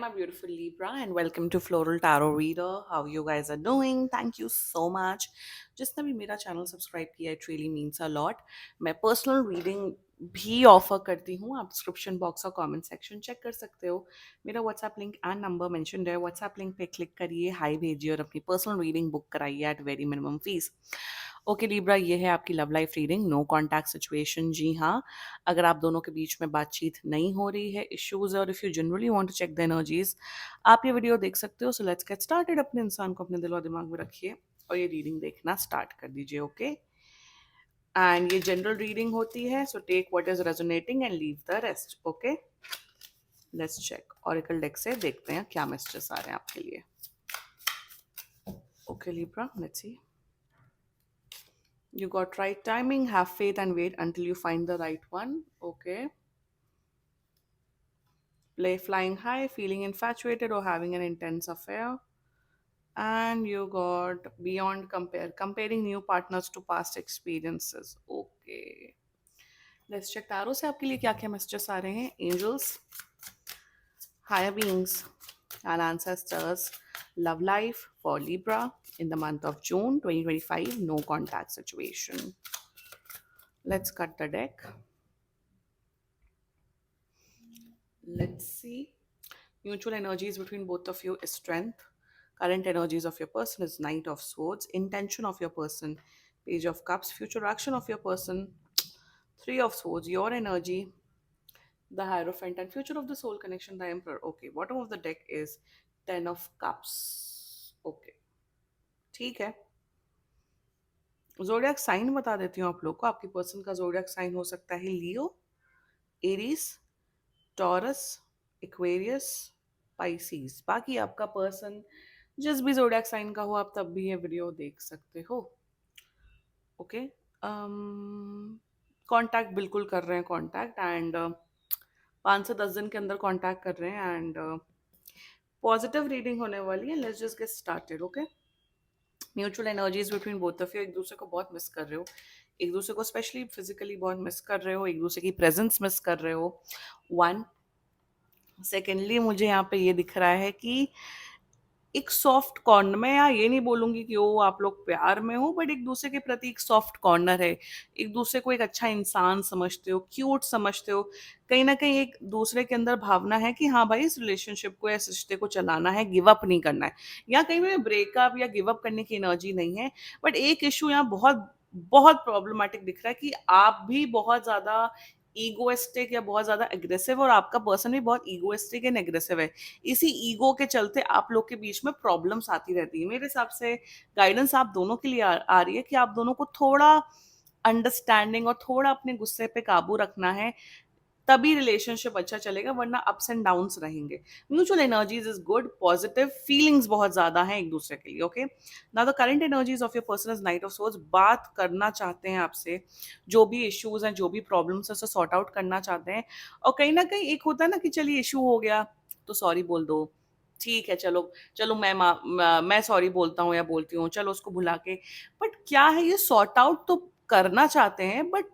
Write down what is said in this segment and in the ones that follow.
My beautiful Libra, and welcome to Floral Tarot Reader. How you guys are doing? Thank you so much. जिसने भी मेरा channel subscribe किया, it really means a lot. मैं personal reading भी offer करती हूँ. आप description box और कमेंट सेक्शन चेक कर सकते हो. मेरा WhatsApp link and number mentioned है. व्हाट्सएप लिंक पे क्लिक करिए, हाई भेजिए और अपनी पर्सनल रीडिंग बुक कराइए at very minimum fees. Okay Libra, ये है आपकी love life reading. No contact situation. जी हाँ, अगर आप दोनों के बीच में बातचीत नहीं हो रही है, इश्यूज है, और if you generally want to check the energies, आप ये वीडियो देख सकते हो. So let's get started. अपने इंसान को अपने दिल और दिमाग में रखिए और ये रीडिंग देखना स्टार्ट कर दीजिए. ओके, एंड ये जनरल रीडिंग होती है, so take what is resonating and leave the rest. Okay, let's check. Oracle deck से देखते हैं क्या मैसेजेस आ रहे हैं आपके लिए. Okay Libra, let's see. You got right timing, have faith and wait until you find the right one. Okay. Play flying high, feeling infatuated or having an intense affair. And you got beyond compare, comparing new partners to past experiences. Okay. Let's check tarot से आपके लिए क्या क्या messages आ रहे हैं. Angels, higher beings, and ancestors. Love life for Libra in the month of June 2025. No contact situation. Let's cut the deck. Let's see. Mutual energies between both of you is strength. Current energies of your person is Knight of Swords. Intention of your person, Page of Cups. Future action of your person, Three of Swords. Your energy, the Hierophant. And future of the soul connection, the Emperor. Okay, bottom of the deck is Ten of Cups. Okay, ठीक है. Zodiac sign बता देती हूँ आप लोग को. आपकी person का जोडियक साइन हो सकता है लियो, एरीज, टॉरस, एक्वेरियस, पाइसीज. बाकी आपका पर्सन जिस भी जोडियक साइन का हो, आप तब भी ये वीडियो देख सकते हो. ओके, कांटेक्ट बिल्कुल कर रहे हैं. कांटेक्ट एंड 5 से 10 दिन के अंदर कांटेक्ट कर रहे हैं. एंड पॉजिटिव रीडिंग होने वाली है. Let's just get started. Okay, mutual energies between both of you. एक दूसरे को बहुत मिस कर रहे हो, एक दूसरे को स्पेशली फिजिकली बहुत मिस कर रहे हो, एक दूसरे की प्रेजेंस मिस कर रहे हो. वन, सेकेंडली मुझे यहाँ पे ये दिख रहा है कि एक सॉफ्ट कॉर्नर, मैं यहाँ ये नहीं बोलूंगी कि वो आप लोग प्यार में हो, बट एक दूसरे के प्रति एक सॉफ्ट कॉर्नर है. एक दूसरे को एक अच्छा इंसान समझते हो, क्यूट समझते हो. कहीं ना कहीं एक दूसरे के अंदर भावना है कि हाँ भाई, इस रिलेशनशिप को, इस रिश्ते को चलाना है, गिव अप नहीं करना है. यहाँ कहीं भी ब्रेकअप या गिव अप करने की एनर्जी नहीं है. बट एक इशू यहाँ बहुत बहुत प्रॉब्लमेटिक दिख रहा है कि आप भी बहुत ज्यादा ईगोइस्टिक या बहुत ज्यादा एग्रेसिव, और आपका पर्सन भी बहुत ईगोइस्टिक एंड एग्रेसिव है. इसी ईगो के चलते आप लोग के बीच में प्रॉब्लम्स आती रहती है. मेरे हिसाब से गाइडेंस आप दोनों के लिए आ रही है कि आप दोनों को थोड़ा अंडरस्टैंडिंग और थोड़ा अपने गुस्से पे काबू रखना है, तभी रिलेशनशिप अच्छा चलेगा, वरना अप्स एंड डाउन्स रहेंगे. Mutual energies is good, positive feelings बहुत ज्यादा हैं एक दूसरे के लिए. Okay, now the current energies of your person is night of swords. बात करना चाहते हैं आपसे, जो भी इश्यूज हैं, जो भी प्रॉब्लम्स है, उसे सॉर्ट आउट करना चाहते हैं. और कहीं ना कहीं एक होता है ना कि चलिए इशू हो गया तो सॉरी बोल दो, ठीक है, चलो चलो मैं सॉरी बोलता हूँ या बोलती हूँ, चलो उसको भुला के. बट क्या है, ये सॉर्ट आउट तो करना चाहते हैं, बट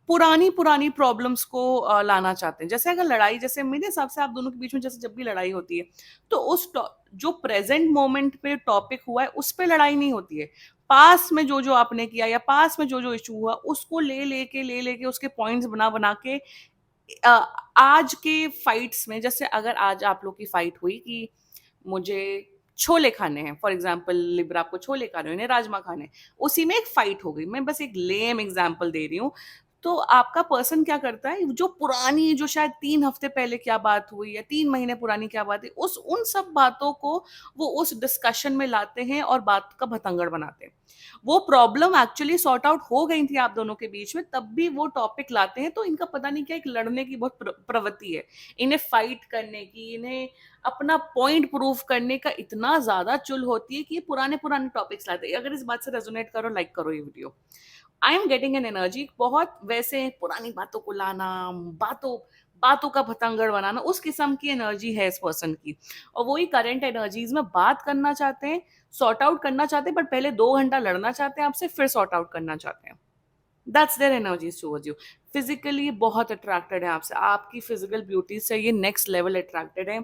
पुरानी पुरानी प्रॉब्लम्स को लाना चाहते हैं. जैसे अगर लड़ाई, जैसे मेरे हिसाब से आप दोनों के बीच में जैसे जब भी लड़ाई होती है, तो जो प्रेजेंट मोमेंट पे टॉपिक हुआ है उस पे लड़ाई नहीं होती है. पास में जो जो आपने किया या पास में जो जो इशू हुआ, उसको ले लेके उसके पॉइंट्स बना बना के अ, आज के फाइट्स में, जैसे अगर आज आप लोग की फाइट हुई कि मुझे छोले खाने हैं, फॉर एग्जाम्पल लिब्रा आपको छोले खाने हैं, राजमा खाने हैं, उसी में एक फाइट हो गई. मैं बस एक लेम एग्जाम्पल दे रही हूँ. तो आपका पर्सन क्या करता है, जो पुरानी, जो शायद 3 हफ्ते पहले क्या बात हुई या 3 महीने पुरानी क्या बात है, उन सब बातों को वो उस डिस्कशन में लाते हैं और बात का भतंगड़ बनाते हैं. वो प्रॉब्लम एक्चुअली सॉर्ट आउट हो गई थी आप दोनों के बीच में, तब भी वो टॉपिक लाते हैं. तो इनका पता नहीं क्या एक लड़ने की बहुत प्रवृत्ति है, इन्हें फाइट करने की, इन्हें अपना पॉइंट प्रूव करने का इतना ज्यादा चुल होती है कि ये पुराने पुराने टॉपिक्स लाते हैं. अगर इस बात से रेजोनेट करो, लाइक करो ये video. I am getting an energy बहुत वैसे पुरानी बातों को लाना, बातों बातों का भतंगड़ बनाना, उस किस्म की एनर्जी है इस पर्सन की. और वही करंट एनर्जीज में बात करना चाहते हैं, सॉर्ट आउट करना चाहते हैं, पर पहले 2 घंटा लड़ना चाहते हैं आपसे, फिर सॉर्ट आउट करना चाहते हैं. That's their energies towards you. Physically बहुत अट्रैक्टेड है आपसे, आपकी फिजिकल ब्यूटी से ये नेक्स्ट लेवल अट्रैक्टेड है.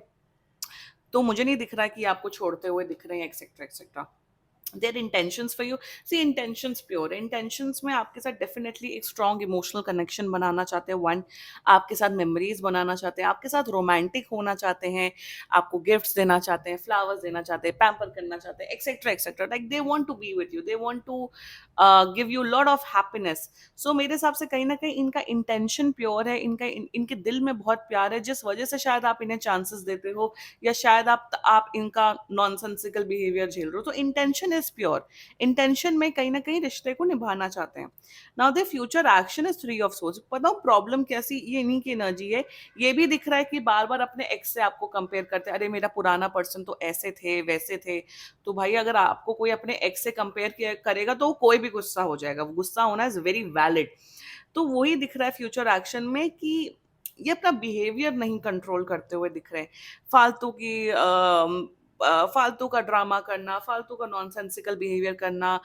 तो मुझे नहीं दिख रहा है कि आपको छोड़ते हुए दिख रहे हैं, etcetera etcetera. Their intentions for you, see intentions pure intentions में आपके साथ डेफिनेटली एक स्ट्रॉन्ग इमोशनल कनेक्शन बनाना चाहते हैं, वन, आपके साथ मेमोरीज बनाना चाहते हैं, आपके साथ रोमांटिक होना चाहते हैं, आपको गिफ्ट्स देना चाहते हैं, फ्लावर्स देना चाहते हैं, पैम्पर करना चाहते हैं, etcetera etcetera, like they want to be with you, they want to give you lot of happiness. So मेरे हिसाब से कहीं ना कहीं इनका इंटेंशन प्योर है, इनके दिल में बहुत प्यार है, जिस वजह से शायद आप इन्हें चांसेस देते हो, या शायद आप इनका नॉनसेंसिकल बिहेवियर झेल रहे हो। तो इंटेंशन इज प्योर, इंटेंशन में कहीं ना कहीं रिश्ते को निभाना चाहते हैं। Now the future action is three of source. पता हो प्रॉब्लम कैसी, ये इन्हीं की एनर्जी है। ये भी दिख रहा है कि बार बार अपने एक्स से आपको कंपेयर करते हैं, अरे मेरा पुराना पर्सन तो ऐसे थे वैसे थे। तो भाई अगर आपको कोई अपने एक्स से कंपेयर करेगा तो कोई भी गुस्सा हो जाएगा, गुस्सा होना इज वेरी वैलिड। तो वही दिख रहा है फ्यूचर एक्शन में कि ये अपना बिहेवियर नहीं कंट्रोल करते हुए दिख रहे हैं। फालतू की फालतू का ड्रामा करना, फालतू का नॉनसेंसिकल बिहेवियर करना,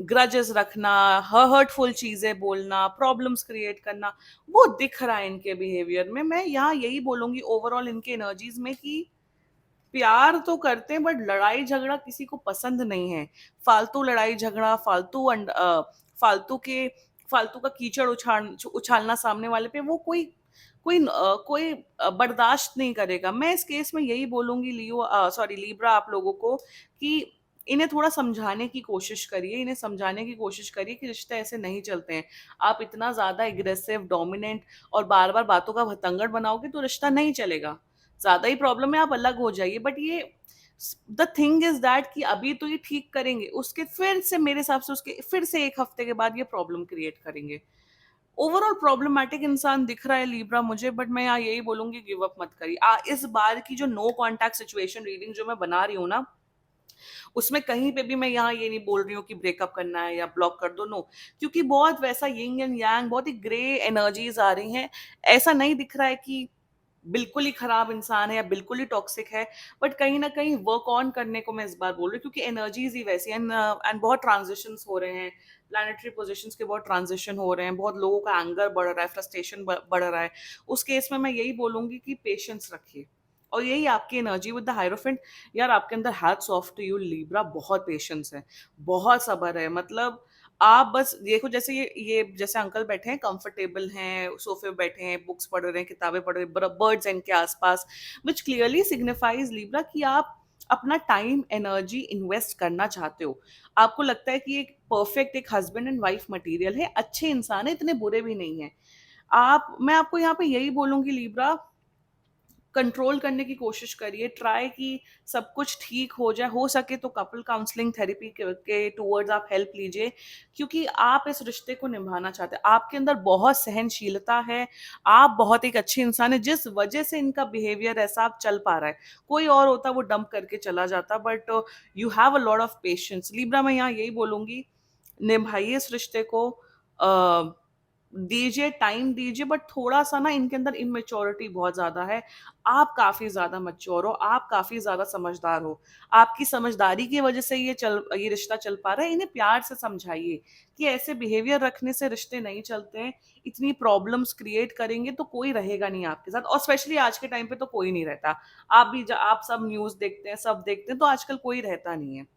ग्रजेस रखना, हर्टफुल चीजें बोलना, प्रॉब्लम्स क्रिएट करना, वो दिख रहा है इनके बिहेवियर में। मैं यहाँ यही बोलूंगी ओवरऑल इनके एनर्जीज में कि प्यार तो करते हैं बट लड़ाई झगड़ा किसी को पसंद नहीं है। फालतू लड़ाई झगड़ा, फालतू के फालतू का कीचड़ उछालना सामने वाले पे, वो कोई बर्दाश्त नहीं करेगा। मैं इस केस में यही बोलूंगी लीब्रा आप लोगों को कि इन्हें थोड़ा समझाने की कोशिश करिए, इन्हें समझाने की कोशिश करिए कि रिश्ते ऐसे नहीं चलते हैं। आप इतना ज्यादा एग्रेसिव, डोमिनेंट और बार बार बातों का भतंगड़ बनाओगे तो रिश्ता नहीं चलेगा। ज्यादा ही प्रॉब्लम है, आप अलग हो जाइए। बट ये द थिंग इज दैट कि अभी तो ये ठीक करेंगे, उसके फिर से मेरे हिसाब से उसके फिर से एक हफ्ते के बाद ये प्रॉब्लम क्रिएट करेंगे। ओवरऑल प्रॉब्लमैटिक इंसान दिख रहा है लीब्रा मुझे, बट मैं यहाँ यही बोलूंगी गिव अप मत करिए। इस बार की जो नो कॉन्टैक्ट सिचुएशन रीडिंग जो मैं बना रही हूँ ना, उसमें कहीं पे भी मैं यहाँ ये नहीं बोल रही हूँ कि ब्रेकअप करना है या ब्लॉक कर दो, नो। क्योंकि बहुत वैसा यिंग एंड यांग, बहुत ही ग्रे एनर्जीज आ रही हैं। ऐसा नहीं दिख रहा है कि बिल्कुल ही खराब इंसान है या बिल्कुल ही टॉक्सिक है, बट कहीं ना कहीं वर्क ऑन करने को मैं इस बार बोल रही हूँ, क्योंकि एनर्जीज ही वैसी एंड बहुत ट्रांजिशंस हो रहे हैं। प्लानिटरी पोजीशंस के बहुत ट्रांजिशन हो रहे हैं, बहुत लोगों का एंगर बढ़ रहा है, फ्रस्ट्रेशन बढ़ रहा है। उस केस में मैं यही बोलूंगी कि पेशेंस रखिए। और यही आपकी एनर्जी विद द हायरोफेंट, यार आपके अंदर hats off to you Libra, बहुत पेशेंस है, बहुत सब्र है। मतलब आप बस देखो, जैसे ये जैसे अंकल बैठे हैं, कंफर्टेबल हैं, सोफे पे बैठे हैं, बुक्स पढ़ रहे हैं, किताबें पढ़ रहे हैं, बर्ड्स इनके आसपास, विच क्लियरली सिग्निफाइज लीब्रा कि आप अपना टाइम एनर्जी इन्वेस्ट करना चाहते हो। आपको लगता है कि एक परफेक्ट एक हस्बैंड एंड वाइफ मटेरियल है, अच्छे इंसान है, इतने बुरे भी नहीं है आप। मैं आपको यहाँ पे यही बोलूंगी लीब्रा, कंट्रोल करने की कोशिश करिए, ट्राई कि सब कुछ ठीक हो जाए। हो सके तो कपल काउंसलिंग थेरेपी के टूवर्ड्स आप हेल्प लीजिए, क्योंकि आप इस रिश्ते को निभाना चाहते हैं। आपके अंदर बहुत सहनशीलता है, आप बहुत एक अच्छे इंसान है, जिस वजह से इनका बिहेवियर ऐसा आप चल पा रहा है। कोई और होता वो डंप करके चला जाता, but you have a lot of patience Libra. मैं यहाँ यही बोलूंगी, निभाइए इस रिश्ते को, दीजिए, टाइम दीजिए, बट थोड़ा सा ना इनके अंदर इमेच्योरिटी बहुत ज्यादा है। आप काफी ज्यादा मैच्योर हो, आप काफी ज्यादा समझदार हो। आपकी समझदारी की वजह से ये रिश्ता चल पा रहा है। इन्हें प्यार से समझाइए कि ऐसे बिहेवियर रखने से रिश्ते नहीं चलते हैं। इतनी प्रॉब्लम्स क्रिएट करेंगे तो कोई रहेगा नहीं आपके साथ, और स्पेशली आज के टाइम पे तो कोई नहीं रहता। आप सब न्यूज देखते हैं, सब देखते हैं, तो आजकल कोई रहता नहीं है।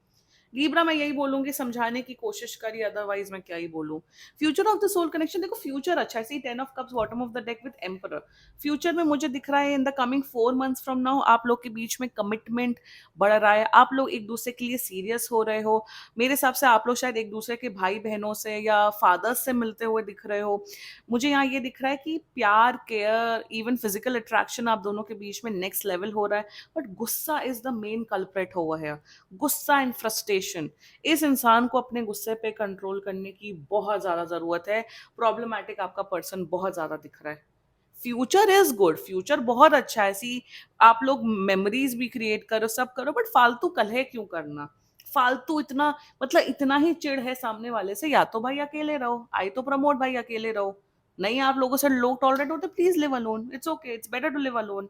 लीब्रा मैं यही बोलूंगी, समझाने की कोशिश करिए, अदरवाइज मैं क्या ही बोलूं। Future of the soul connection, देखो फ्यूचर अच्छा है। See 10 of cups bottom of the deck with emperor. Future में मुझे दिख रहा है in the coming 4 months from now आप लोग के बीच में कमिटमेंट बढ़ रहा है, आप लोग एक दूसरे के लिए सीरियस हो रहे हो। मेरे हिसाब से आप लोग शायद एक दूसरे के भाई बहनों से या फादर्स से मिलते हुए दिख रहे हो। मुझे यहाँ ये दिख रहा है कि प्यार, केयर, इवन फिजिकल अट्रैक्शन आप दोनों के बीच में नेक्स्ट लेवल हो रहा है। बट गुस्सा इज द मेन कल्प्रेट हुआ है। गुस्सा एंड फ्रस्ट्रेशन, इस इंसान को अपने गुस्से पे कंट्रोल करने की बहुत ज्यादा जरूरत है। प्रॉब्लमैटिक आपका पर्सन बहुत ज्यादा दिख रहा है। फ्यूचर इज गुड, फ्यूचर बहुत अच्छा है। सी आप लोग मेमोरीज भी क्रिएट करो, सब करो, बट फालतू कलह क्यों करना? फालतू इतना, मतलब इतना ही चिढ़ है सामने वाले से, या तो भाई अकेले रहो, आई तो प्रमोट भाई अकेले रहो। नहीं आप लोगों से लोग टॉलरेट होते, please live alone, it's okay, it's better to live alone.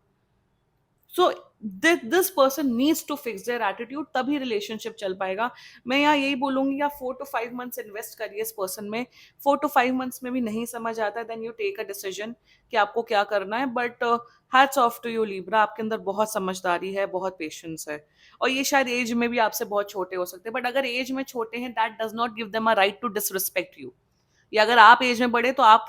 So this person needs to fix their attitude, तभी रिलेशनशिप चल पाएगा। मैं यहाँ यही बोलूंगी, आप 4 to 5 मंथ्स इन्वेस्ट करिए इस पर्सन में। 4 to 5 मंथ्स में भी नहीं समझ आता, then you take a decision कि आपको क्या करना है। But hats off to you Libra, आपके अंदर बहुत समझदारी है, बहुत पेशेंस है। और ये शायद एज में भी आपसे बहुत छोटे हो सकते हैं, बट अगर एज में छोटे हैं, that does not give them a right to disrespect you. या अगर आप एज में बड़े, तो आप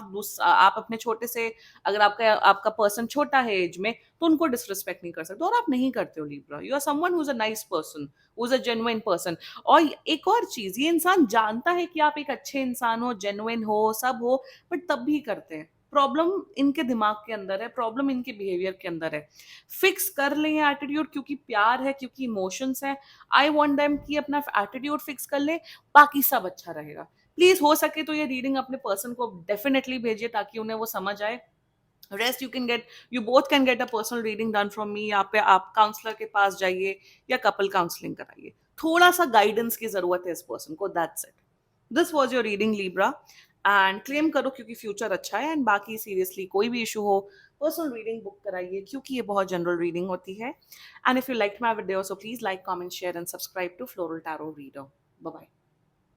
अपने छोटे से, अगर आपका आपका पर्सन छोटा है एज में, तो उनको डिसरिस्पेक्ट नहीं कर सकते, और आप नहीं करते हो Libra. You are someone who is a nice person, who is a genuine person. और एक और चीज, ये इंसान जानता है कि आप एक अच्छे इंसान हो, जेन्युइन हो, सब हो, बट तब भी करते हैं। प्रॉब्लम इनके दिमाग के अंदर है, प्रॉब्लम इनके बिहेवियर के अंदर है। फिक्स कर लें एटीट्यूड, क्योंकि प्यार है, क्योंकि इमोशंस है। आई वॉन्ट देम कि अपना एटीट्यूड फिक्स कर ले, बाकी सब अच्छा रहेगा। प्लीज हो सके तो ये रीडिंग अपने पर्सन को डेफिनेटली भेजिए, ताकि उन्हें वो समझ आए। Rest you can get, you both can get a personal reading done from me. यहाँ पे आप काउंसलर के पास जाइए या कपल काउंसलिंग कराइए। थोड़ा सा गाइडेंस की जरूरत है इस पर्सन को, that's it. This was your reading Libra. And claim करो, क्योंकि फ्यूचर अच्छा है। एंड बाकी सीरियसली कोई भी इशू हो, पर्सनल रीडिंग बुक कराइए, क्योंकि ये बहुत जनरल रीडिंग होती है। And if you like my video, so please like, comment, share and subscribe to Floral Tarot Reader. Bye bye.